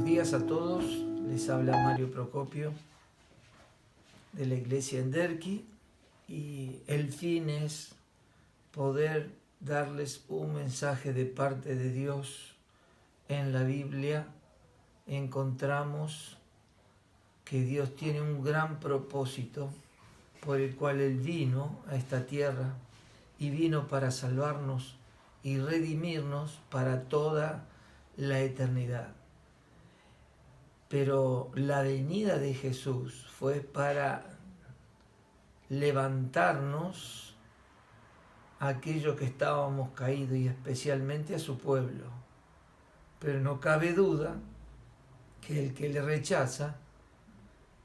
días a todos, les habla Mario Procopio de la iglesia en Derqui y el fin es poder darles un mensaje de parte de Dios. En la Biblia encontramos que Dios tiene un gran propósito por el cual Él vino a esta tierra y vino para salvarnos y redimirnos para toda la eternidad. Pero la venida de Jesús fue para levantarnos a aquellos que estábamos caídos y especialmente a su pueblo. Pero no cabe duda que el que le rechaza,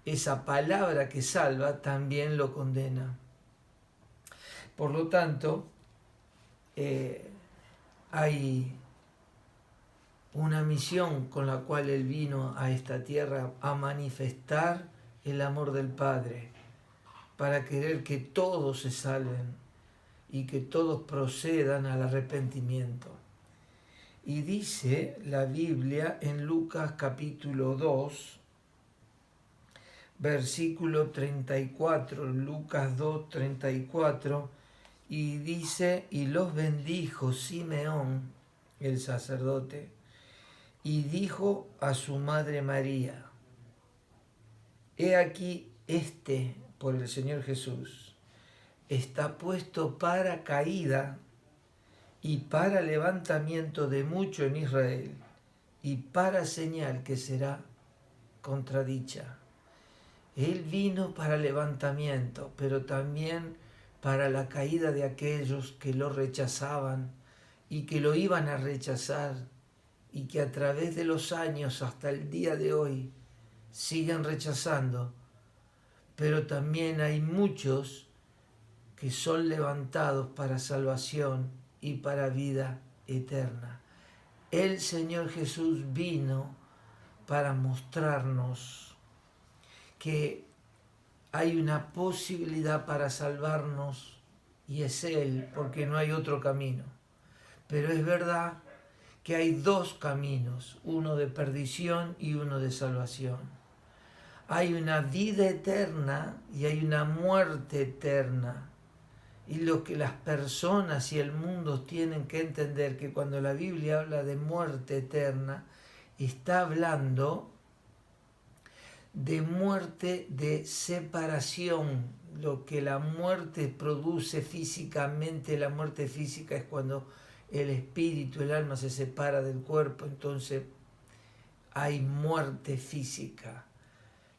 esa palabra que salva también lo condena. Por lo tanto, hay una misión con la cual Él vino a esta tierra a manifestar el amor del Padre, para querer que todos se salven y que todos procedan al arrepentimiento. Y dice la Biblia en Lucas capítulo 2, versículo 34, Lucas 2, 34, y dice, y los bendijo Simeón, el sacerdote, y dijo a su madre María, he aquí por el Señor Jesús, está puesto para caída y para levantamiento de mucho en Israel, y para señal que será contradicha. Él vino para levantamiento, pero también para la caída de aquellos que lo rechazaban y que lo iban a rechazar, y que a través de los años hasta el día de hoy siguen rechazando, pero también hay muchos que son levantados para salvación y para vida eterna. El Señor Jesús vino para mostrarnos que hay una posibilidad para salvarnos y es Él, porque no hay otro camino. Pero es verdad que hay dos caminos, uno de perdición y uno de salvación. Hay una vida eterna y hay una muerte eterna. Y lo que las personas y el mundo tienen que entender, que cuando la Biblia habla de muerte eterna, está hablando de muerte de separación. Lo que la muerte produce físicamente, la muerte física es cuando el espíritu, el alma se separa del cuerpo, entonces hay muerte física.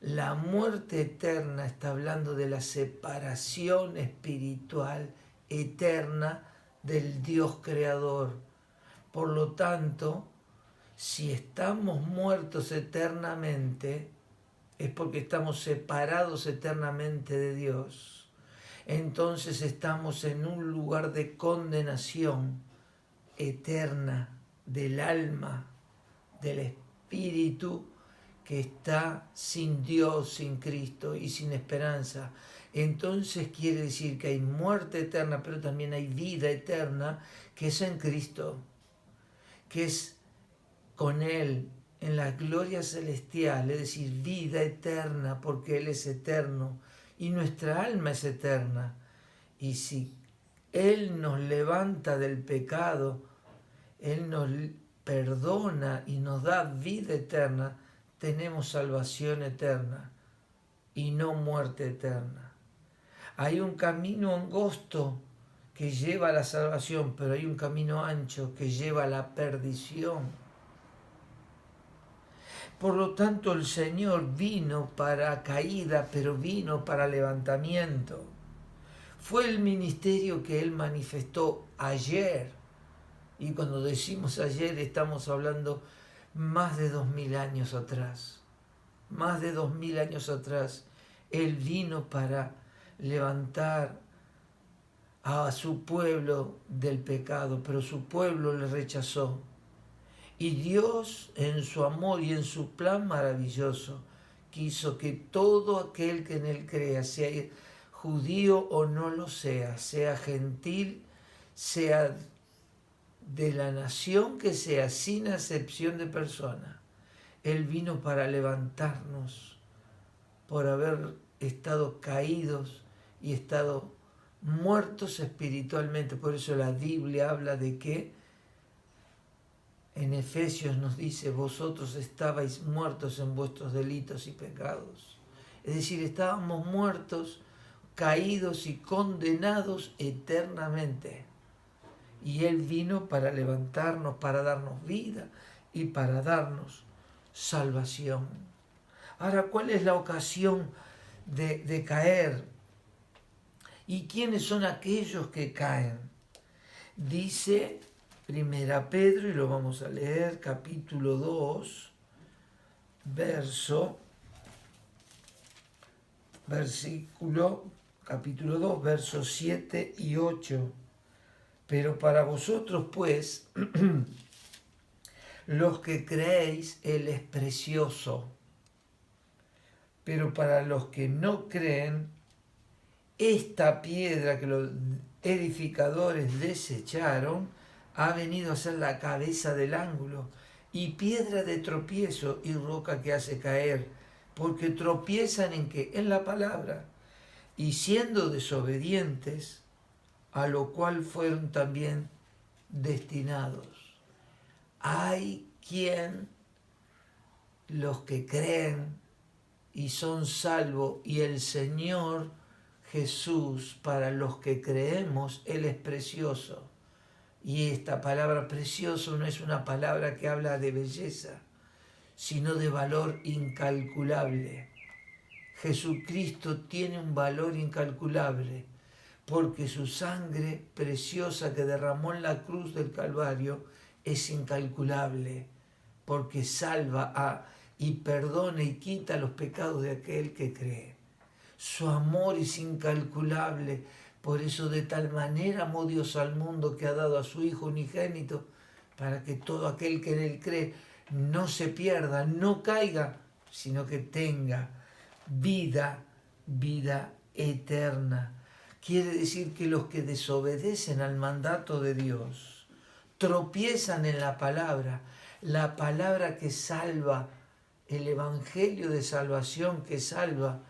La muerte eterna está hablando de la separación espiritual eterna del Dios creador. Por lo tanto, si estamos muertos eternamente, es porque estamos separados eternamente de Dios. Entonces estamos en un lugar de condenación eterna del alma, del espíritu que está sin Dios, sin Cristo y sin esperanza. Entonces quiere decir que hay muerte eterna, pero también hay vida eterna, que es en Cristo, que es con Él en la gloria celestial, es decir, vida eterna, porque Él es eterno y nuestra alma es eterna. Y si Él nos levanta del pecado, Él nos perdona y nos da vida eterna, tenemos salvación eterna y no muerte eterna. Hay un camino angosto que lleva a la salvación, pero hay un camino ancho que lleva a la perdición. Por lo tanto, el Señor vino para caída, pero vino para levantamiento. Fue el ministerio que Él manifestó ayer. Y cuando decimos ayer, estamos hablando más de 2000 años atrás. Más de 2000 años atrás, Él vino para levantar a su pueblo del pecado, pero su pueblo le rechazó. Y Dios, en su amor y en su plan maravilloso, quiso que todo aquel que en Él crea, sea judío o no lo sea gentil, sea de la nación que sea, sin acepción de persona, Él vino para levantarnos por haber estado caídos y estado muertos espiritualmente. Por eso la Biblia habla de que en Efesios nos dice, vosotros estabais muertos en vuestros delitos y pecados. Es decir, estábamos muertos, caídos y condenados eternamente. Y Él vino para levantarnos, para darnos vida y para darnos salvación. Ahora, ¿cuál es la ocasión de caer? ¿Y quiénes son aquellos que caen? Dice Primera Pedro, y lo vamos a leer, capítulo 2, capítulo 2, versos 7 y 8. Pero para vosotros, pues, los que creéis, Él es precioso. Pero para los que no creen, esta piedra que los edificadores desecharon ha venido a ser la cabeza del ángulo y piedra de tropiezo y roca que hace caer, porque tropiezan en qué, en la palabra, y siendo desobedientes, a lo cual fueron también destinados. Hay quien, los que creen y son salvos, y el Señor Jesús, para los que creemos, Él es precioso. Y esta palabra precioso no es una palabra que habla de belleza, sino de valor incalculable. Jesucristo tiene un valor incalculable, porque su sangre preciosa que derramó en la cruz del Calvario es incalculable, porque salva y perdona y quita los pecados de aquel que cree. Su amor es incalculable, por eso de tal manera amó Dios al mundo que ha dado a su Hijo unigénito, para que todo aquel que en Él cree no se pierda, no caiga, sino que tenga vida eterna. Quiere decir que los que desobedecen al mandato de Dios, tropiezan en la palabra que salva, el evangelio de salvación que salva,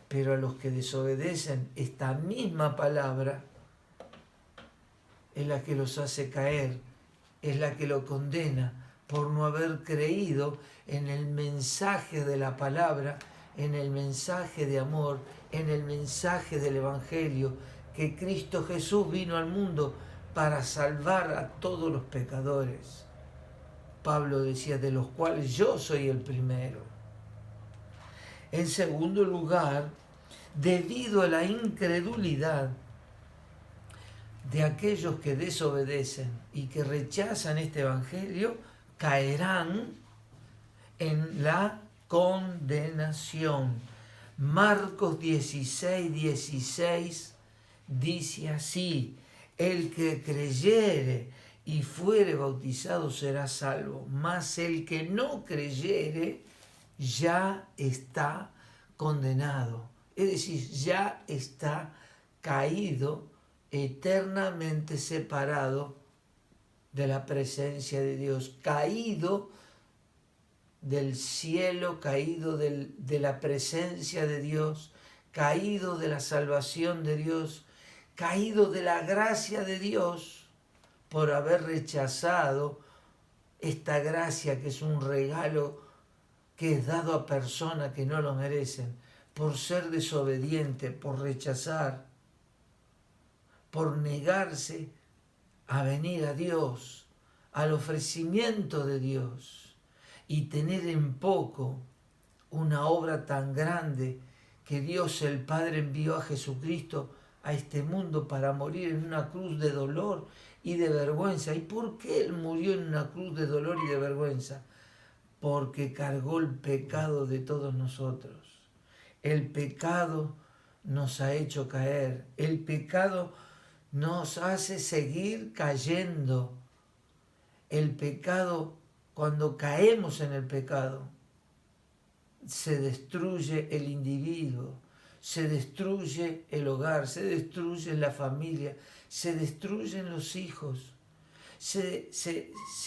pero a los que desobedecen esta misma palabra es la que los hace caer, es la que lo condena por no haber creído en el mensaje de la palabra, en el mensaje de amor, en el mensaje del evangelio, que Cristo Jesús vino al mundo para salvar a todos los pecadores. Pablo decía, de los cuales yo soy el primero. En segundo lugar, debido a la incredulidad de aquellos que desobedecen y que rechazan este evangelio, caerán en la condenación. Marcos 16:16 dice así, el que creyere y fuere bautizado será salvo, mas el que no creyere ya está condenado. Es decir, ya está caído, eternamente separado de la presencia de Dios, caído del cielo, caído de la presencia de Dios, caído de la salvación de Dios, caído de la gracia de Dios por haber rechazado esta gracia que es un regalo que es dado a personas que no lo merecen, por ser desobediente, por rechazar, por negarse a venir a Dios, al ofrecimiento de Dios, y tener en poco una obra tan grande que Dios el Padre envió a Jesucristo a este mundo para morir en una cruz de dolor y de vergüenza. ¿Y por qué Él murió en una cruz de dolor y de vergüenza? Porque cargó el pecado de todos nosotros. El pecado nos ha hecho caer. El pecado nos hace seguir cayendo. El pecado, cuando caemos en el pecado, se destruye el individuo, se destruye el hogar, se destruye la familia, se destruyen los hijos, se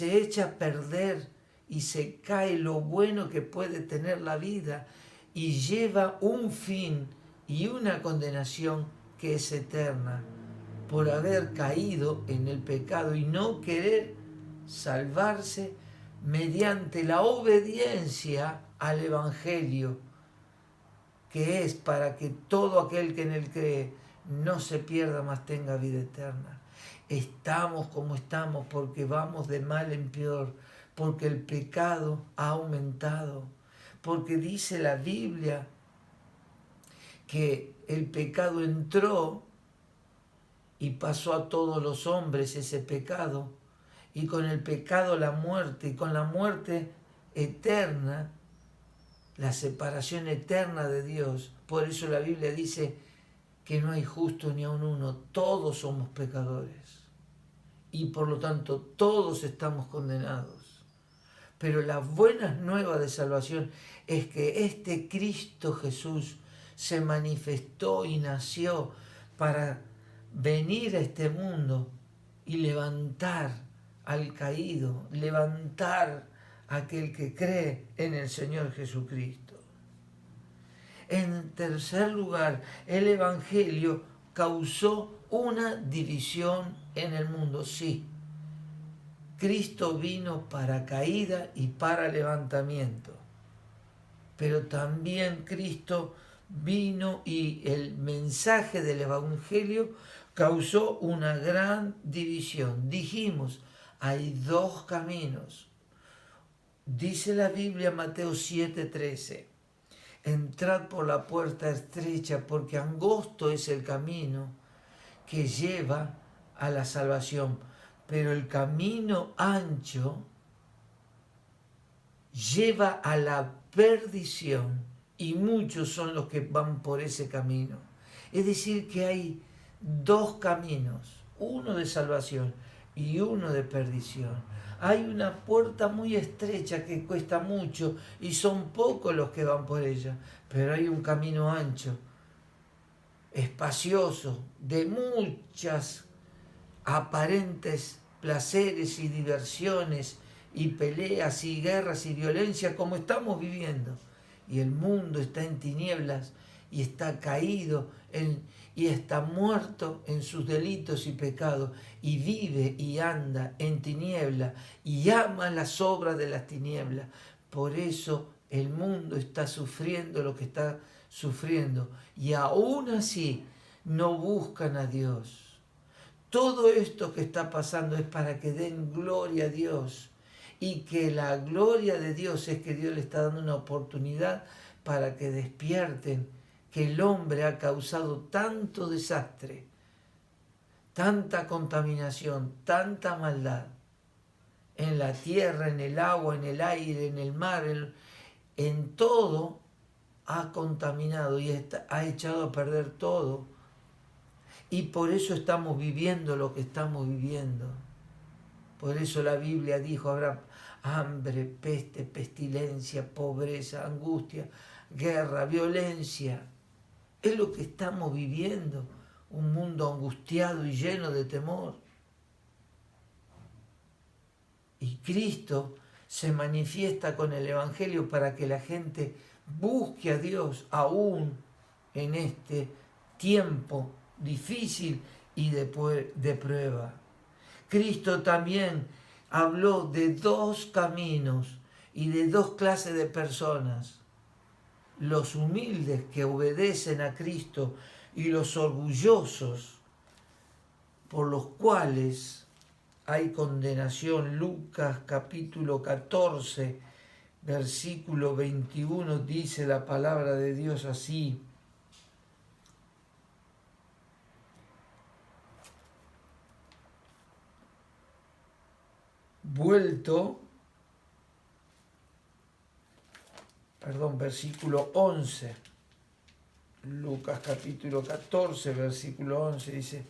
echa a perder y se cae lo bueno que puede tener la vida y lleva un fin y una condenación que es eterna por haber caído en el pecado y no querer salvarse mediante la obediencia al Evangelio, que es para que todo aquel que en él cree no se pierda, mas tenga vida eterna. Estamos como estamos porque vamos de mal en peor, porque el pecado ha aumentado, porque dice la Biblia que el pecado entró y pasó a todos los hombres ese pecado, y con el pecado la muerte, y con la muerte eterna, la separación eterna de Dios. Por eso la Biblia dice que no hay justo ni aun uno, todos somos pecadores y por lo tanto todos estamos condenados. Pero la buena nueva de salvación es que este Cristo Jesús se manifestó y nació para venir a este mundo y levantar al caído, levantar a aquel que cree en el Señor Jesucristo. En tercer lugar, el Evangelio causó una división en el mundo. Sí, Cristo vino para caída y para levantamiento, pero también Cristo vino y el mensaje del Evangelio causó una gran división. Dijimos, hay dos caminos. Dice la Biblia, Mateo 7:13. Entrad por la puerta estrecha, porque angosto es el camino que lleva a la salvación, pero el camino ancho lleva a la perdición, y muchos son los que van por ese camino. Es decir, que hay dos caminos, uno de salvación y uno de perdición. Hay una puerta muy estrecha que cuesta mucho y son pocos los que van por ella, pero hay un camino ancho, espacioso, de muchas aparentes placeres y diversiones y peleas y guerras y violencia como estamos viviendo. Y el mundo está en tinieblas y está caído y está muerto en sus delitos y pecados, y vive y anda en tinieblas y ama las obras de las tinieblas. Por eso el mundo está sufriendo lo que está sufriendo, y aún así no buscan a Dios. Todo esto que está pasando es para que den gloria a Dios, y que la gloria de Dios es que Dios le está dando una oportunidad para que despierten que el hombre ha causado tanto desastre, tanta contaminación, tanta maldad en la tierra, en el agua, en el aire, en el mar, en todo ha contaminado y ha echado a perder todo. Y por eso estamos viviendo lo que estamos viviendo. Por eso la Biblia dijo, habrá hambre, peste, pestilencia, pobreza, angustia, guerra, violencia. Es lo que estamos viviendo, un mundo angustiado y lleno de temor. Y Cristo se manifiesta con el Evangelio para que la gente busque a Dios aún en este tiempo difícil y de prueba. Cristo también habló de dos caminos y de dos clases de personas: los humildes que obedecen a Cristo y los orgullosos, por los cuales hay condenación. Lucas capítulo 14, versículo 21, dice la palabra de Dios así: versículo 11, Lucas capítulo 14, versículo 11 dice: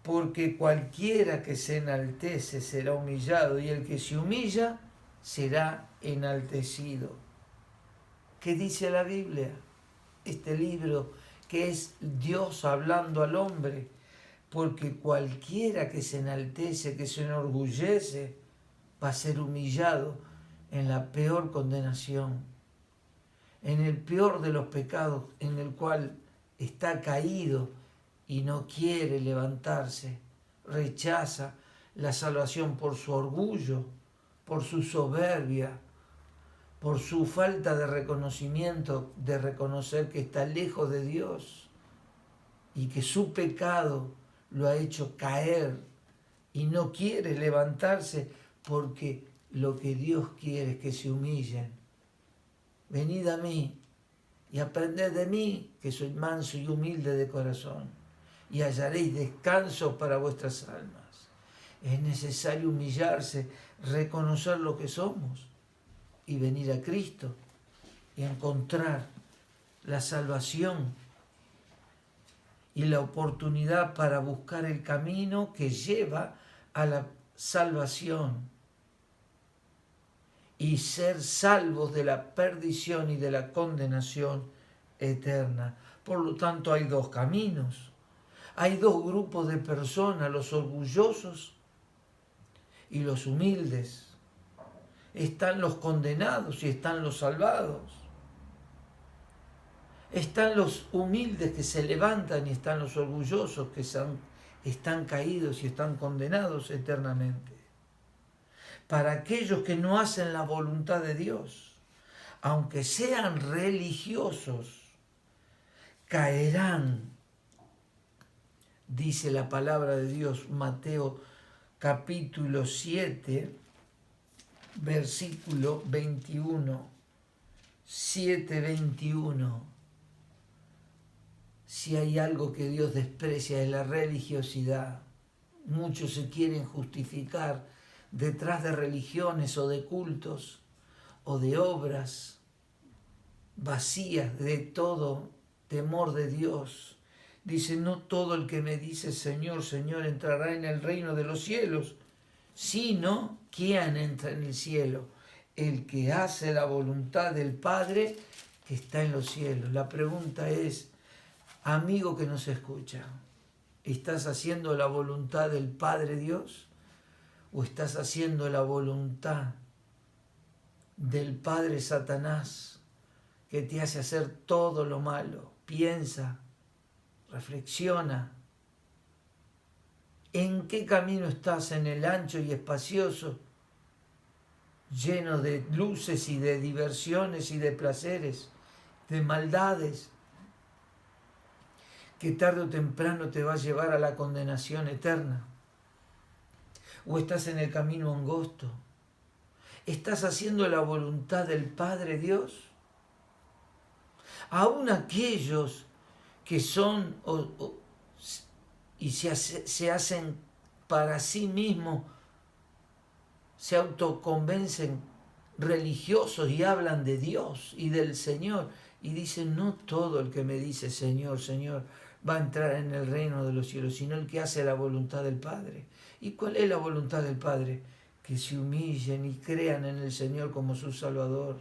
porque cualquiera que se enaltece será humillado, y el que se humilla será enaltecido. ¿Qué dice la Biblia? Este libro que es Dios hablando al hombre. Porque cualquiera que se enaltece, que se enorgullece, va a ser humillado. en la peor condenación, en el peor de los pecados, en el cual está caído y no quiere levantarse, rechaza la salvación por su orgullo, por su soberbia, por su falta de reconocimiento, de reconocer que está lejos de Dios y que su pecado lo ha hecho caer y no quiere levantarse, porque lo que Dios quiere es que se humillen. Venid a mí y aprended de mí, que soy manso y humilde de corazón, y hallaréis descanso para vuestras almas. Es necesario humillarse, reconocer lo que somos y venir a Cristo y encontrar la salvación y la oportunidad para buscar el camino que lleva a la salvación y ser salvos de la perdición y de la condenación eterna. Por lo tanto, hay dos caminos, hay dos grupos de personas, los orgullosos y los humildes. Están los condenados y están los salvados. Están los humildes que se levantan y están los orgullosos que están caídos y están condenados eternamente. Para aquellos que no hacen la voluntad de Dios, aunque sean religiosos, caerán, dice la palabra de Dios, Mateo capítulo 7, versículo 21, 7:21. Si hay algo que Dios desprecia es la religiosidad. Muchos se quieren justificar detrás de religiones o de cultos o de obras vacías de todo temor de Dios. Dice, no todo el que me dice Señor, Señor entrará en el reino de los cielos, sino ¿quién entra en el cielo? El que hace la voluntad del Padre que está en los cielos. La pregunta es, amigo que nos escucha, ¿estás haciendo la voluntad del Padre Dios? ¿O estás haciendo la voluntad del Padre Satanás, que te hace hacer todo lo malo? Piensa, reflexiona. ¿En qué camino estás? ¿En el ancho y espacioso, lleno de luces y de diversiones y de placeres, de maldades, que tarde o temprano te va a llevar a la condenación eterna? ¿O estás en el camino angosto? ¿Estás haciendo la voluntad del Padre Dios? Aún aquellos que son y se hacen para sí mismos, se autoconvencen religiosos y hablan de Dios y del Señor y dicen, no todo el que me dice Señor, Señor va a entrar en el reino de los cielos, sino el que hace la voluntad del Padre. ¿Y cuál es la voluntad del Padre? Que se humillen y crean en el Señor como su Salvador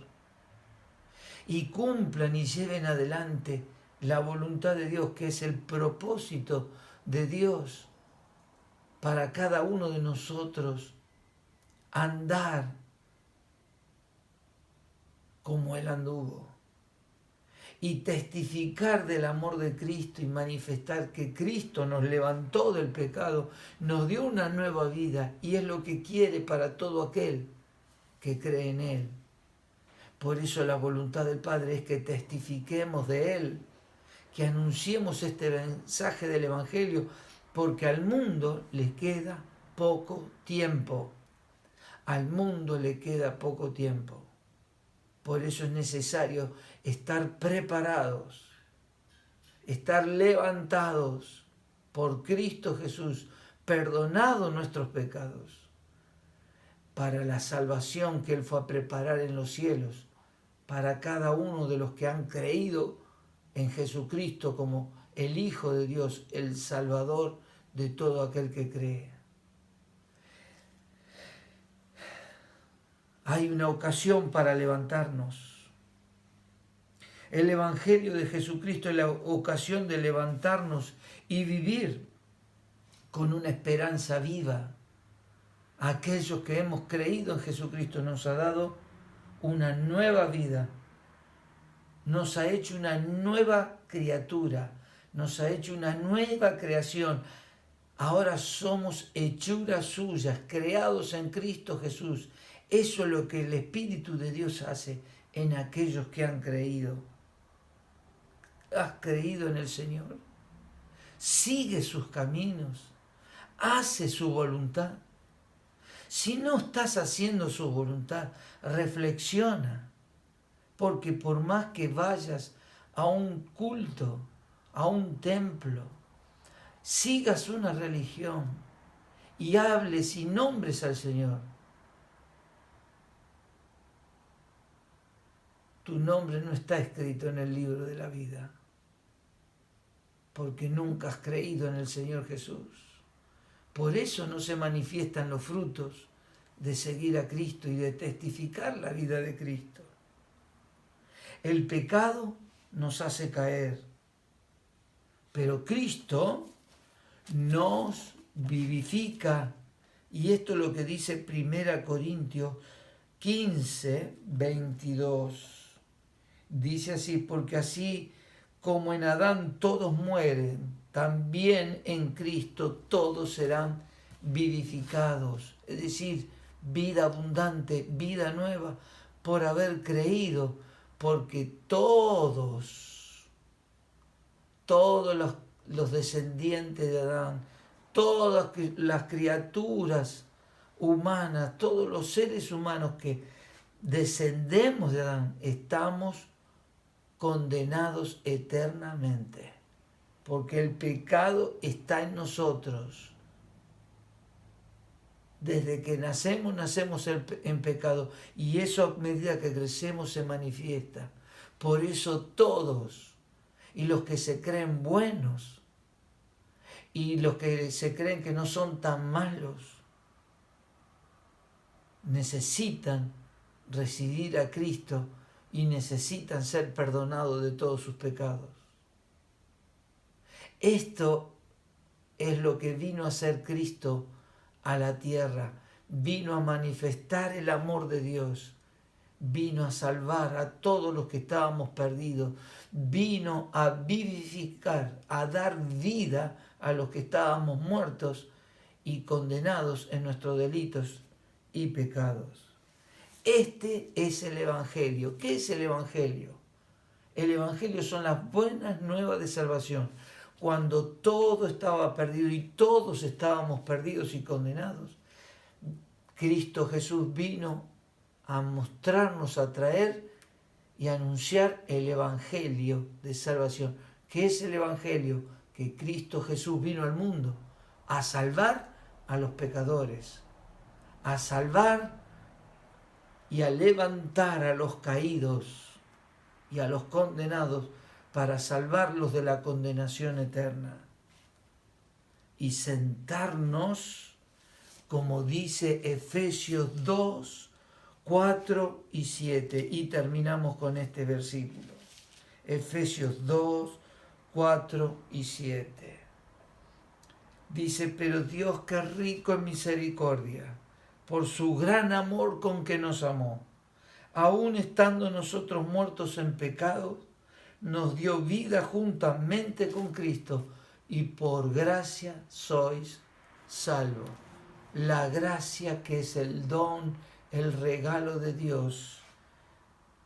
y cumplan y lleven adelante la voluntad de Dios, que es el propósito de Dios para cada uno de nosotros, andar como Él anduvo y testificar del amor de Cristo y manifestar que Cristo nos levantó del pecado, nos dio una nueva vida y es lo que quiere para todo aquel que cree en Él. Por eso la voluntad del Padre es que testifiquemos de Él, que anunciemos este mensaje del Evangelio, porque al mundo le queda poco tiempo. Al mundo le queda poco tiempo. Por eso es necesario estar preparados, estar levantados por Cristo Jesús, perdonados nuestros pecados, para la salvación que Él fue a preparar en los cielos, para cada uno de los que han creído en Jesucristo como el Hijo de Dios, el Salvador de todo aquel que cree. Hay una ocasión para levantarnos. El Evangelio de Jesucristo es la ocasión de levantarnos y vivir con una esperanza viva. Aquellos que hemos creído en Jesucristo nos ha dado una nueva vida, nos ha hecho una nueva criatura, nos ha hecho una nueva creación. Ahora somos hechuras suyas, creados en Cristo Jesús. Eso es lo que el Espíritu de Dios hace en aquellos que han creído. ¿Has creído en el Señor? Sigue sus caminos, hace su voluntad. Si no estás haciendo su voluntad, reflexiona, porque por más que vayas a un culto, a un templo, sigas una religión y hables y nombres al Señor, tu nombre no está escrito en el libro de la vida, porque nunca has creído en el Señor Jesús. Por eso no se manifiestan los frutos de seguir a Cristo y de testificar la vida de Cristo. El pecado nos hace caer, pero Cristo nos vivifica. Y esto es lo que dice 1 Corintios 15, 22. Dice así: porque así como en Adán todos mueren, también en Cristo todos serán vivificados. Es decir, vida abundante, vida nueva, por haber creído, porque todos los descendientes de Adán, todas las criaturas humanas, todos los seres humanos que descendemos de Adán, estamos condenados eternamente, porque el pecado está en nosotros. Desde que nacemos en pecado, y eso a medida que crecemos se manifiesta. Por eso todos, y los que se creen buenos, y los que se creen que no son tan malos, necesitan recibir a Cristo y necesitan ser perdonados de todos sus pecados. Esto es lo que vino a hacer Cristo a la tierra. Vino a manifestar el amor de Dios. Vino a salvar a todos los que estábamos perdidos. Vino a vivificar, a dar vida a los que estábamos muertos y condenados en nuestros delitos y pecados. Este es el Evangelio. ¿Qué es el Evangelio? El Evangelio son las buenas nuevas de salvación. Cuando todo estaba perdido y todos estábamos perdidos y condenados, Cristo Jesús vino a mostrarnos, a traer y a anunciar el Evangelio de salvación. ¿Qué es el Evangelio? Que Cristo Jesús vino al mundo a salvar a los pecadores, a salvar y a levantar a los caídos y a los condenados para salvarlos de la condenación eterna y sentarnos, como dice Efesios 2, 4 y 7. Y terminamos con este versículo. Efesios 2, 4 y 7. Dice: pero Dios, que es rico en misericordia, por su gran amor con que nos amó, aun estando nosotros muertos en pecados, nos dio vida juntamente con Cristo, y por gracia sois salvos. La gracia, que es el don, el regalo de Dios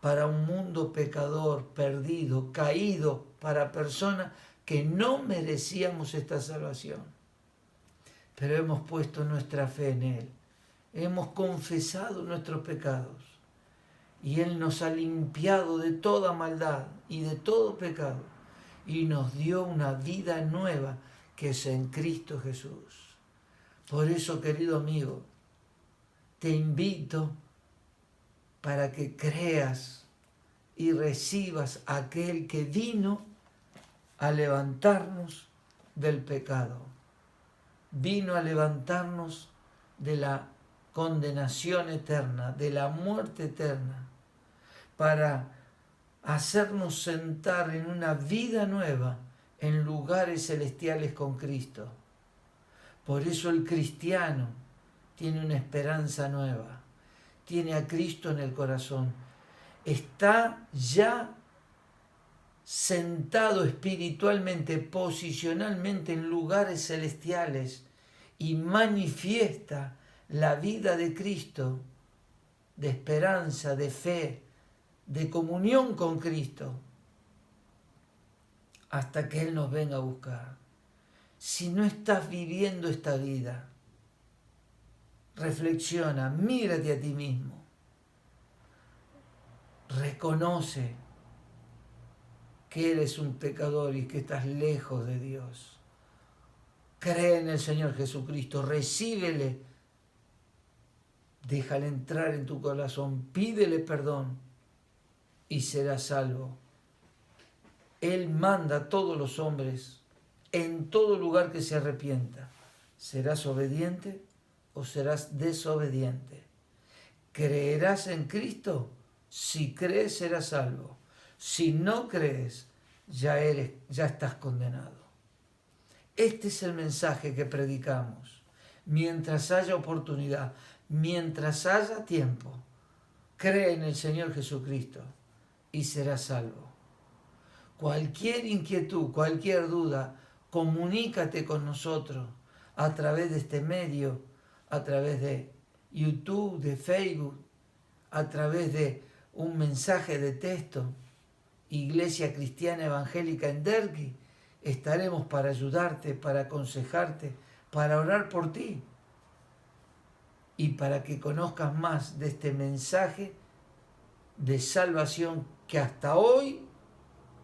para un mundo pecador, perdido, caído, para personas que no merecíamos esta salvación. Pero hemos puesto nuestra fe en Él. Hemos confesado nuestros pecados y Él nos ha limpiado de toda maldad y de todo pecado y nos dio una vida nueva que es en Cristo Jesús. Por eso, querido amigo, te invito para que creas y recibas a aquel que vino a levantarnos del pecado, vino a levantarnos de la condenación eterna, de la muerte eterna, para hacernos sentar en una vida nueva en lugares celestiales con Cristo. Por eso el cristiano tiene una esperanza nueva, tiene a Cristo en el corazón, está ya sentado espiritualmente, posicionalmente en lugares celestiales y manifiesta la vida de Cristo, de esperanza, de fe, de comunión con Cristo, hasta que Él nos venga a buscar. Si no estás viviendo esta vida, reflexiona, mírate a ti mismo, reconoce que eres un pecador y que estás lejos de Dios. Cree en el Señor Jesucristo, recíbele, déjale entrar en tu corazón, pídele perdón y serás salvo. Él manda a todos los hombres en todo lugar que se arrepienta. ¿Serás obediente o serás desobediente? ¿Creerás en Cristo? Si crees, serás salvo. Si no crees, ya estás condenado. Este es el mensaje que predicamos. Mientras haya oportunidad, mientras haya tiempo, cree en el Señor Jesucristo y serás salvo. Cualquier inquietud, cualquier duda, comunícate con nosotros a través de este medio, a través de YouTube, de Facebook, a través de un mensaje de texto. Iglesia Cristiana Evangélica en Derqui, estaremos para ayudarte, para aconsejarte, para orar por ti y para que conozcas más de este mensaje de salvación que hasta hoy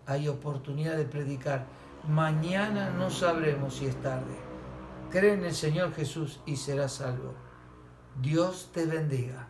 hay oportunidad de predicar. Mañana no sabremos si es tarde. Cree en el Señor Jesús y serás salvo. Dios te bendiga.